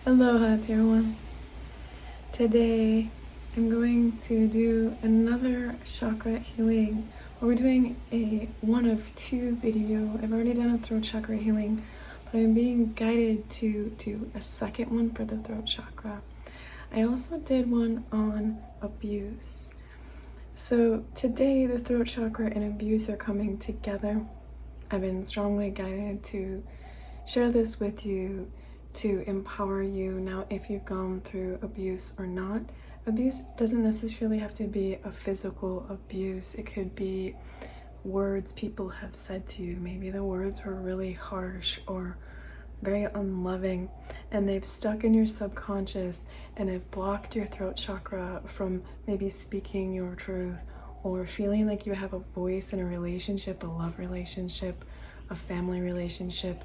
Aloha, dear ones. Today I'm going to do another chakra healing. We're doing a one of two video. I've already done a throat chakra healing, but I'm being guided to do a second one for the throat chakra. I also did one on abuse. So today the throat chakra and abuse are coming together. I've been strongly guided to share this with you to empower you. Now, if you've gone through abuse or not, abuse doesn't necessarily have to be a physical abuse. It could be words people have said to you. Maybe the words were really harsh or very unloving, and they've stuck in your subconscious and have blocked your throat chakra from maybe speaking your truth or feeling like you have a voice in a relationship, a love relationship, a family relationship,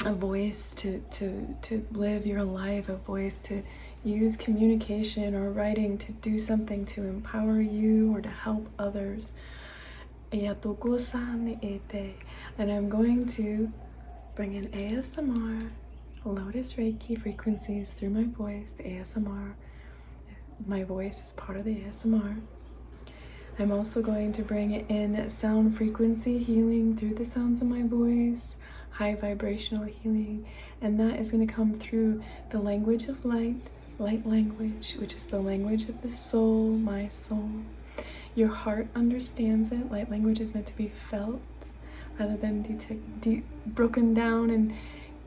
a voice to live your life, a voice to use communication or writing to do something to empower you or to help others. And I'm going to bring in ASMR, Lotus Reiki frequencies through my voice, the ASMR. My voice is part of the ASMR. I'm also going to bring in sound frequency healing through the sounds of my voice, high vibrational healing, and that is going to come through the language of light language, which is the language of the soul, my soul. Your heart understands it. Light language is meant to be felt rather than broken down and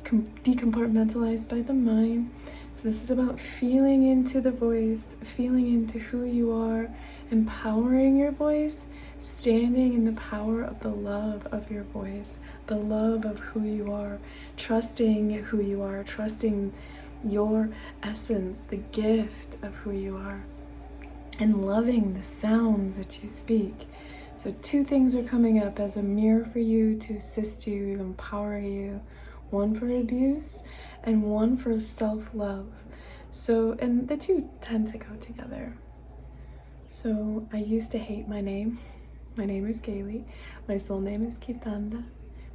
decompartmentalized by the mind. So this is about feeling into the voice, feeling into who you are, empowering your voice, standing in the power of the love of your voice, the love of who you are, trusting who you are, trusting your essence, the gift of who you are, and loving the sounds that you speak. So two things are coming up as a mirror for you to assist you, to empower you. One for abuse and one for self-love. So, and the two tend to go together. So I used to hate my name. My name is Kaylee. My soul name is Kitanda,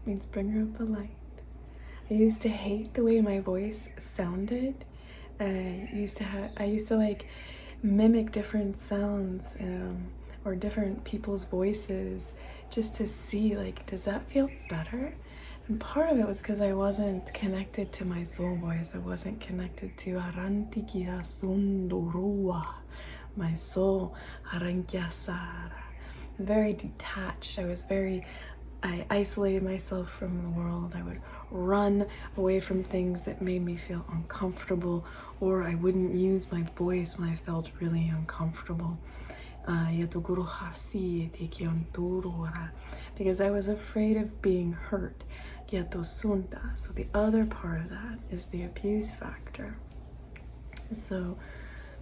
means bringer of the light. I used to hate the way my voice sounded. I used to like mimic different sounds or different people's voices just to see, like, does that feel better? And part of it was because I wasn't connected to my soul voice. I wasn't connected to Arantikia Sundurua, my soul, Arankyasara. I was very detached. I isolated myself from the world. I would run away from things that made me feel uncomfortable, or I wouldn't use my voice when I felt really uncomfortable. Because I was afraid of being hurt. So the other part of that is the abuse factor. So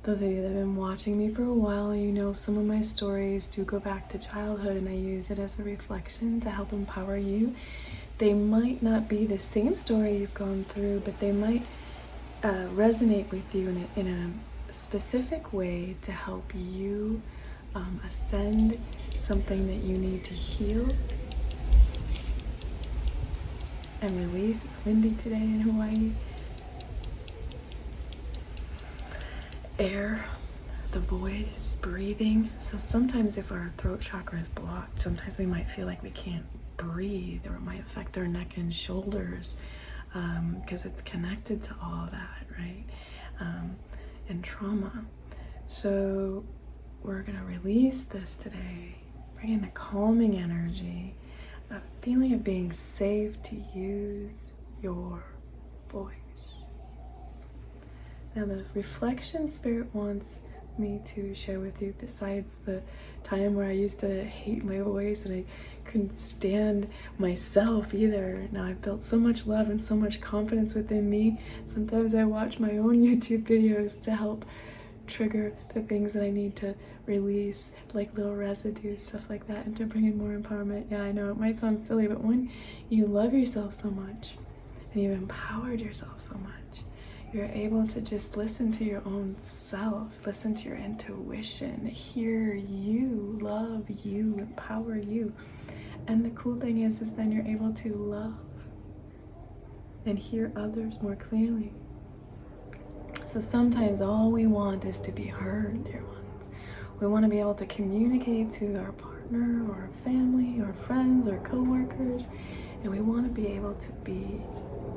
those of you that have been watching me for a while, you know some of my stories do go back to childhood, and I use it as a reflection to help empower you. They might not be the same story you've gone through, but they might resonate with you in a specific way to help you ascend something that you need to heal and release. It's windy today in Hawaii. Air, the voice, breathing. So sometimes if our throat chakra is blocked, sometimes we might feel like we can't breathe, or it might affect our neck and shoulders because it's connected to all that, right? And trauma. So we're going to release this today, bring in the calming energy, a feeling of being safe to use your voice. Now the reflection spirit wants me to share with you, besides the time where I used to hate my voice and I couldn't stand myself either. Now I've built so much love and so much confidence within me. Sometimes I watch my own YouTube videos to help trigger the things that I need to release, like little residue, stuff like that, and to bring in more empowerment. Yeah, I know it might sound silly, but when you love yourself so much and you've empowered yourself so much, you're able to just listen to your own self, listen to your intuition, hear you, love you, empower you. And the cool thing is then you're able to love and hear others more clearly. So sometimes all we want is to be heard, dear ones. We want to be able to communicate to our partner or our family or friends or coworkers, and we want to be able to be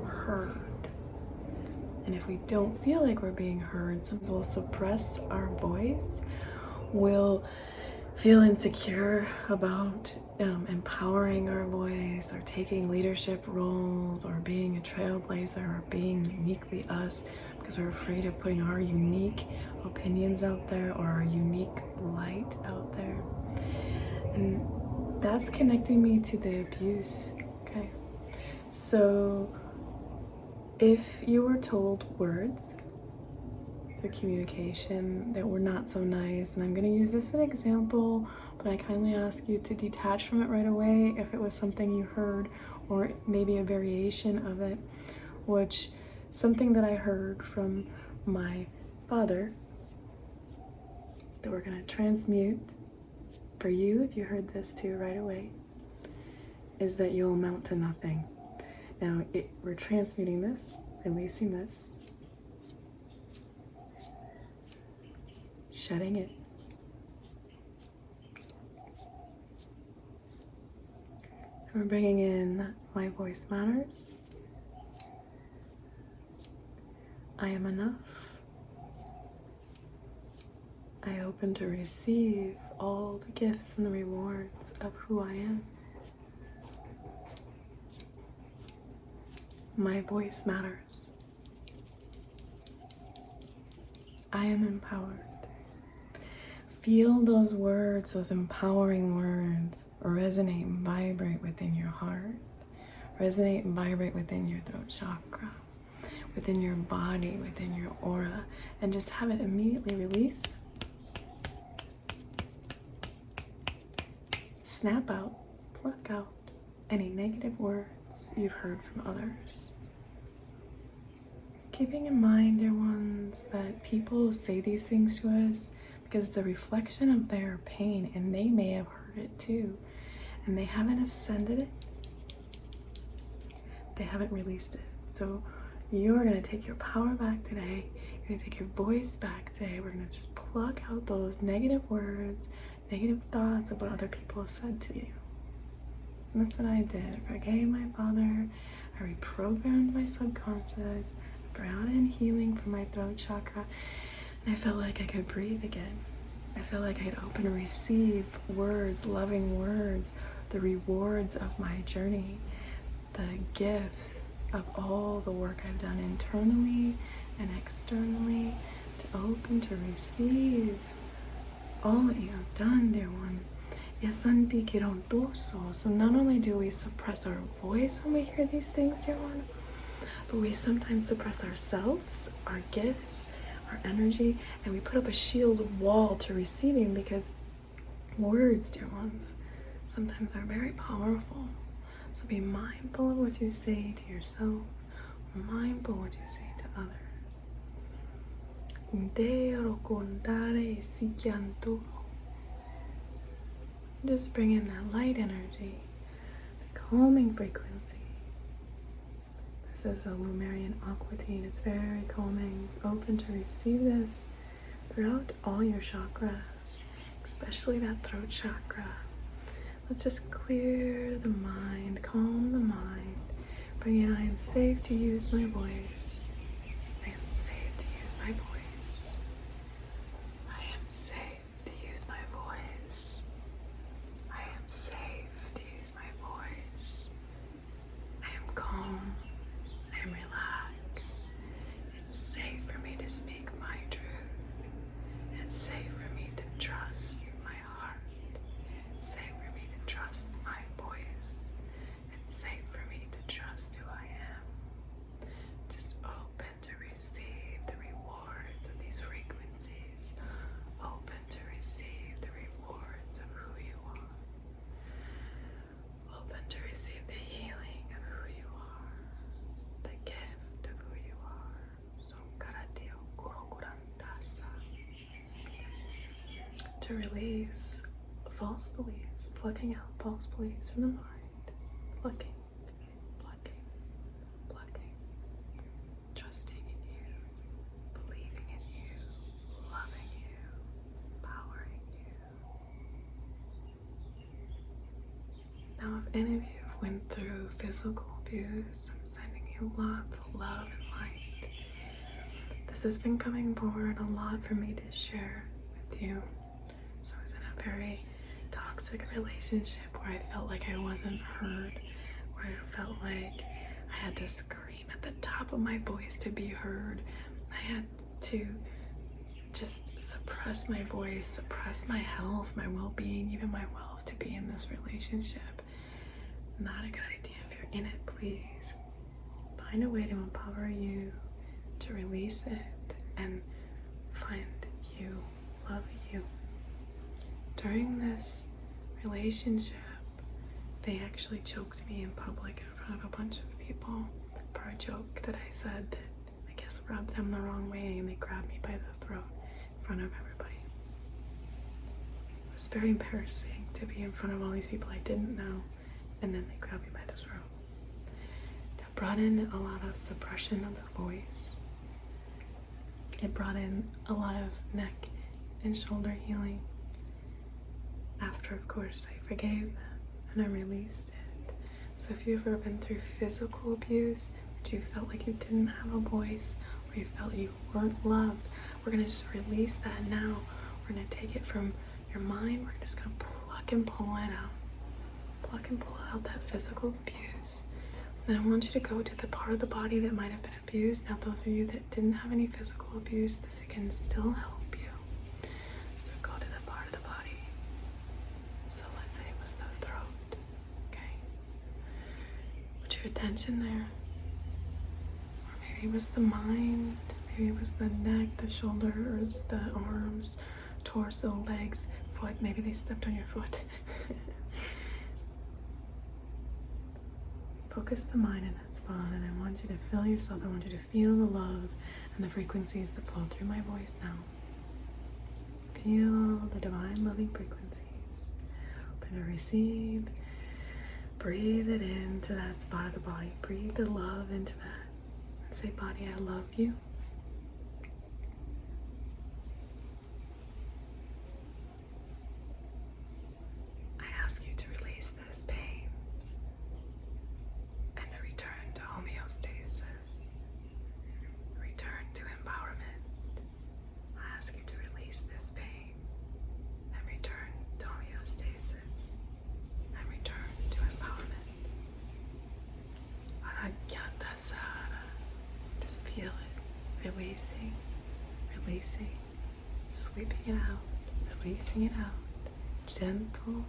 heard. And if we don't feel like we're being heard, sometimes we'll suppress our voice. We'll feel insecure about empowering our voice or taking leadership roles or being a trailblazer or being uniquely us, because we're afraid of putting our unique opinions out there or our unique light out there. And that's connecting me to the abuse, okay? So if you were told words through communication that were not so nice, and I'm going to use this as an example, but I kindly ask you to detach from it right away if it was something you heard or maybe a variation of it, which something that I heard from my father that we're going to transmute for you, if you heard this too right away, is that you'll amount to nothing. Now, we're transmuting this, releasing this, shedding it. And we're bringing in my voice matters. I am enough. I open to receive all the gifts and the rewards of who I am. My voice matters. I am empowered. Feel those words, those empowering words, resonate and vibrate within your heart. Resonate and vibrate within your throat chakra, within your body, within your aura, and just have it immediately release. Snap out, pluck out any negative words you've heard from others. Keeping in mind, dear ones, that people say these things to us because it's a reflection of their pain, and they may have heard it too, and they haven't ascended it. They haven't released it. So you're going to take your power back today. You're going to take your voice back today. We're going to just pluck out those negative words, negative thoughts of what other people have said to you. And that's what I did. I forgave my father. I reprogrammed my subconscious. Brought in healing for my throat chakra. And I felt like I could breathe again. I felt like I could open and receive words, loving words, the rewards of my journey, the gifts of all the work I've done internally and externally, to open to receive all that you have done, dear one. Yasanti kirontoso. So not only do we suppress our voice when we hear these things, dear one, but we sometimes suppress ourselves, our gifts, our energy, and we put up a shield wall to receiving, because words, dear ones, sometimes are very powerful. So be mindful of what you say to yourself, mindful of what you say to others. Just bring in that light energy, the calming frequency. This is a Lumerian aquatine. It's very calming. Open to receive this throughout all your chakras, especially that throat chakra. Let's just clear the mind, calm the mind. Bring in, I am safe to use my voice. I am safe to use my voice. I am safe to use my voice. I am safe to use my voice. I am calm. I am relaxed. It's safe for me to speak my truth. It's safe for me to trust my heart. It's safe for me to trust my voice. It's safe for me to trust who I am. Just open to receive the rewards of these frequencies. Open to receive the rewards of who you are. Open to receive the healing of who you are. The gift of who you are. To release false beliefs, plucking out false beliefs from the mind. Plucking, plucking, plucking. any of you have went through physical abuse, I'm sending you lots of love and light. This has been coming forward a lot for me to share with you. So I was in a very toxic relationship where I felt like I wasn't heard, where I felt like I had to scream at the top of my voice to be heard. I had to just suppress my voice, suppress my health, my well-being, even my wealth to be in this relationship. Not a good idea. If you're in it, please find a way to empower you, to release it, and find you, love you. During this relationship, they actually choked me in public in front of a bunch of people for a joke that I said that I guess rubbed them the wrong way, and they grabbed me by the throat in front of everybody. It was very embarrassing to be in front of all these people I didn't know, and then they grabbed me by the throat. That brought in a lot of suppression of the voice. It brought in a lot of neck and shoulder healing. After, of course, I forgave them and I released it. So if you've ever been through physical abuse, that you felt like you didn't have a voice, or you felt you weren't loved, we're going to just release that now. We're going to take it from your mind. We're just going to pluck and pull it out. Pluck and pull out that physical abuse. And I want you to go to the part of the body that might have been abused. Now, those of you that didn't have any physical abuse, this can still help you. So go to the part of the body. So let's say it was the throat. Okay? Put your attention there. Or maybe it was the mind. Maybe it was the neck, the shoulders, the arms, torso, legs, foot. Maybe they stepped on your foot. Focus the mind in that spot, and I want you to feel yourself. I want you to feel the love and the frequencies that flow through my voice now. Feel the divine loving frequencies. Open to receive. Breathe it into that spot of the body. Breathe the love into that. And say, body, I love you. I ask you to release this pain. Just feel it, releasing, sweeping it out, releasing it out, gentle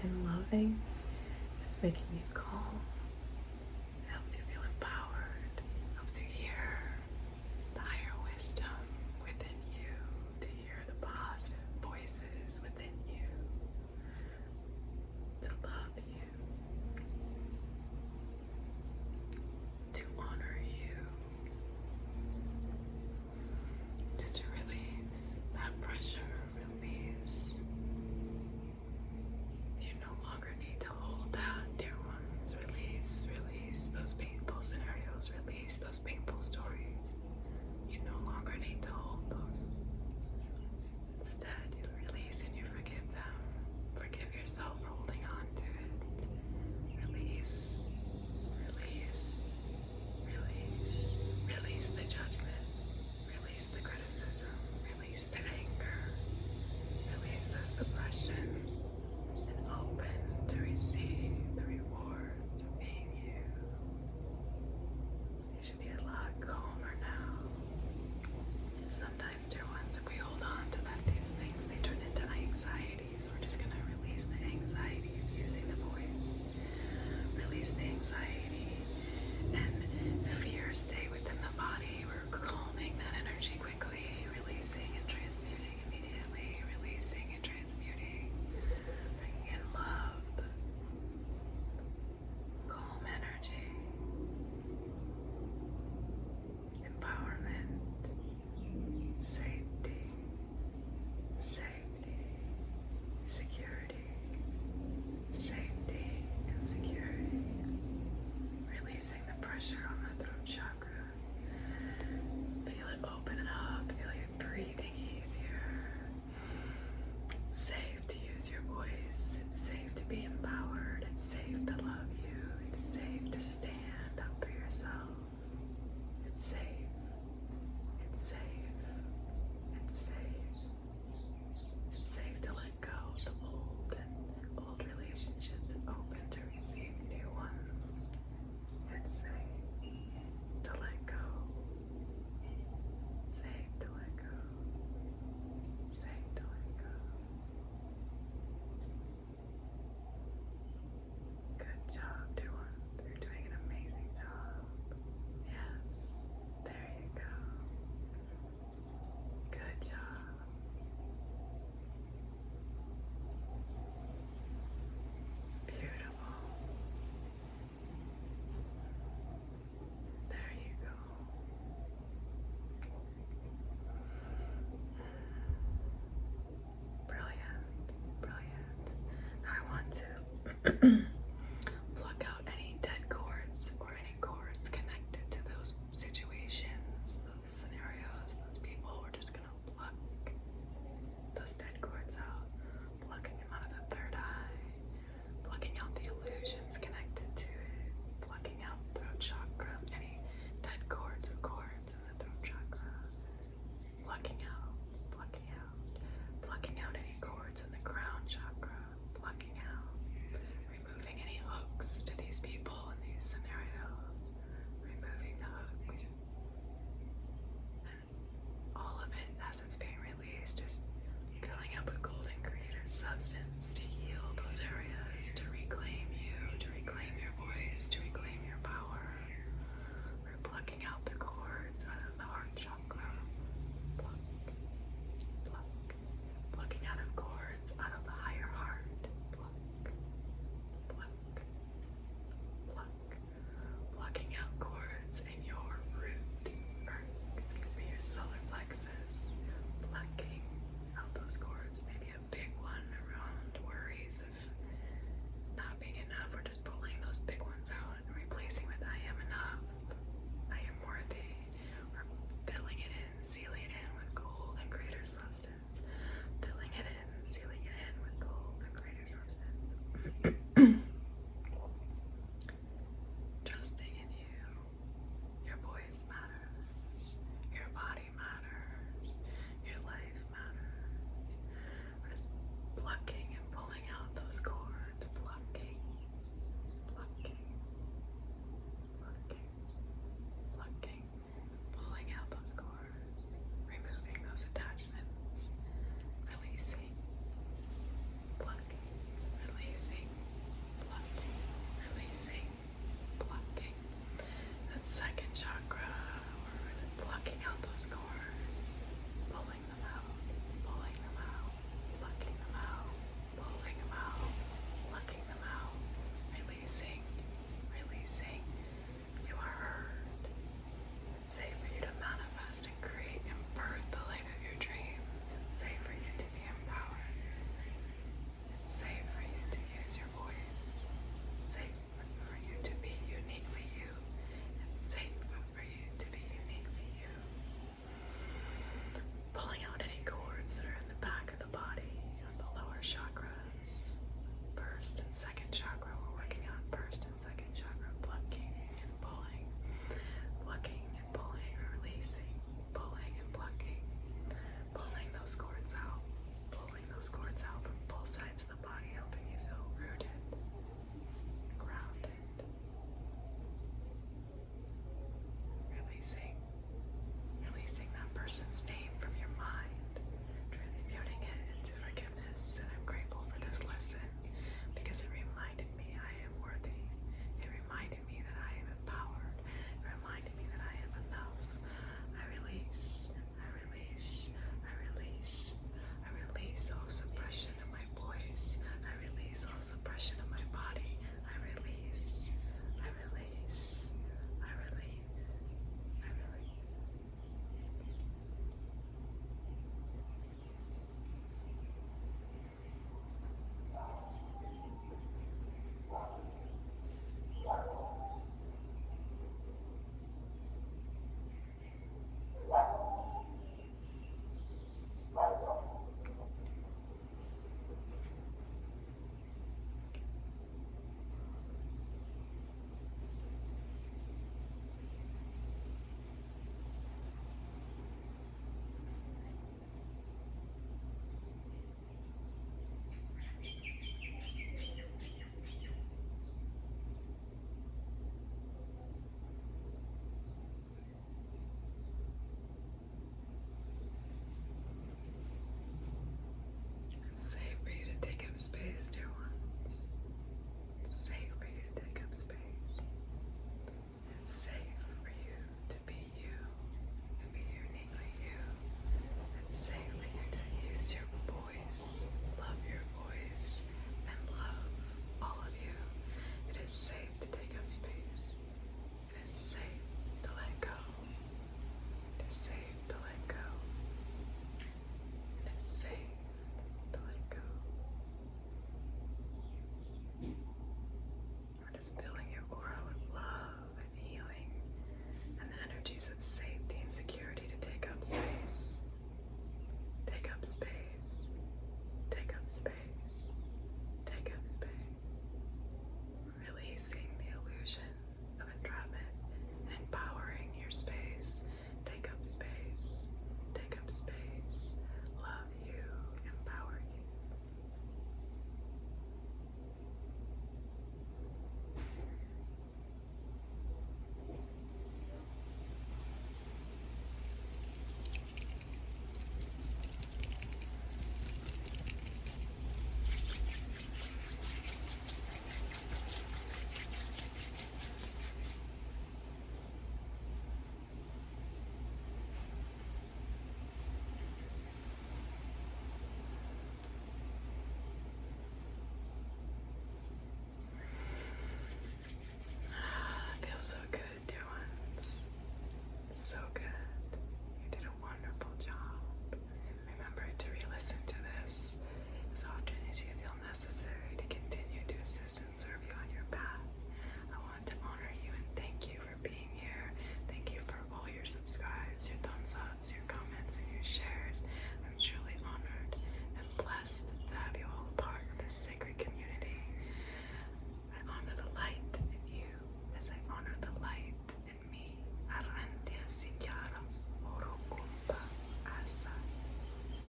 and loving. It's making you calm.